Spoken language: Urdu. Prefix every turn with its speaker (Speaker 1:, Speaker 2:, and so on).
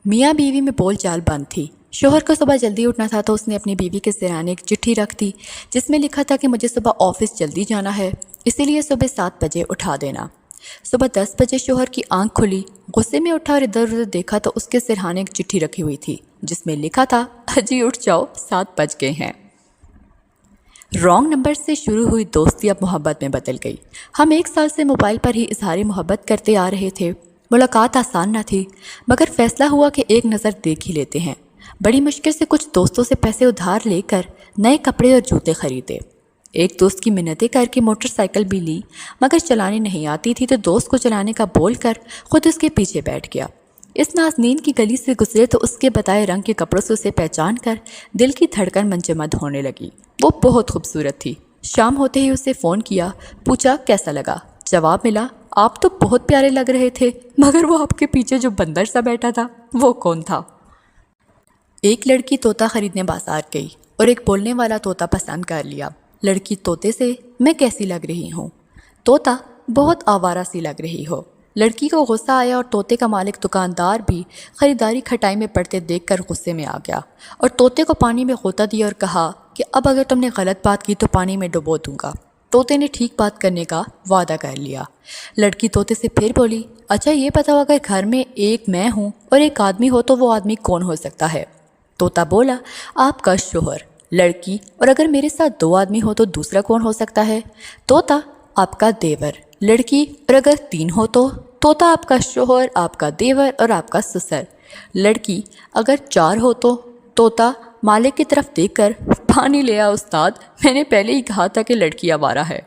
Speaker 1: میاں بیوی میں بول چال بند تھی۔ شوہر کو صبح جلدی اٹھنا تھا تو اس نے اپنی بیوی کے سرانے ایک چٹھی رکھ دی جس میں لکھا تھا کہ مجھے صبح آفس جلدی جانا ہے، اسی لیے صبح 7 بجے اٹھا دینا۔ صبح 10 بجے شوہر کی آنکھ کھلی، غصے میں اٹھا اور ادھر ادھر دیکھا تو اس کے سرہانے ایک چٹھی رکھی ہوئی تھی جس میں لکھا تھا اجی اٹھ جاؤ 7 بج گئے ہیں۔ رانگ نمبر سے شروع ہوئی دوستی اب محبت میں بدل گئی۔ ہم 1 سال سے موبائل پر ہی اظہار محبت کرتے آ رہے تھے۔ ملاقات آسان نہ تھی مگر فیصلہ ہوا کہ ایک نظر دیکھ ہی لیتے ہیں۔ بڑی مشکل سے کچھ دوستوں سے پیسے ادھار لے کر نئے کپڑے اور جوتے خریدے۔ ایک دوست کی منتیں کر کے موٹر سائیکل بھی لی مگر چلانی نہیں آتی تھی تو دوست کو چلانے کا بول کر خود اس کے پیچھے بیٹھ گیا۔ اس نازنین کی گلی سے گزرے تو اس کے بتائے رنگ کے کپڑوں سے اسے پہچان کر دل کی دھڑکن منجمد ہونے لگی۔ وہ بہت خوبصورت تھی۔ شام ہوتے ہی اسے فون کیا، پوچھا کیسا لگا۔ جواب ملا آپ تو بہت پیارے لگ رہے تھے مگر وہ آپ کے پیچھے جو بندر سا بیٹھا تھا وہ کون تھا؟ ایک لڑکی طوطا خریدنے بازار گئی اور ایک بولنے والا طوطا پسند کر لیا۔ لڑکی طوطے سے میں کیسی لگ رہی ہوں؟ طوطا بہت آوارہ سی لگ رہی ہو۔ لڑکی کو غصہ آیا اور طوطے کا مالک دکاندار بھی خریداری کھٹائی میں پڑتے دیکھ کر غصے میں آ گیا اور طوطے کو پانی میں غوطہ دیا اور کہا کہ اب اگر تم نے غلط بات کی تو پانی میں ڈبو دوں گا۔ طوطے نے ٹھیک بات کرنے کا وعدہ کر لیا۔ لڑکی طوطے سے پھر بولی اچھا یہ بتاؤ اگر گھر میں ایک میں ہوں اور ایک آدمی ہو تو وہ آدمی کون ہو سکتا ہے؟ طوطا بولا آپ کا شوہر۔ لڑکی اور اگر میرے ساتھ 2 آدمی ہو تو دوسرا کون ہو سکتا ہے؟ طوطا آپ کا دیور۔ لڑکی اور اگر 3 ہو تو؟ طوطا آپ کا شوہر، آپ کا دیور اور آپ کا سسر۔ لڑکی اگر 4 ہو تو؟ طوطا مالک کی طرف دیکھ کر پانی لے آ استاد، میں نے پہلے ہی کہا تھا کہ لڑکی آوارہ ہے۔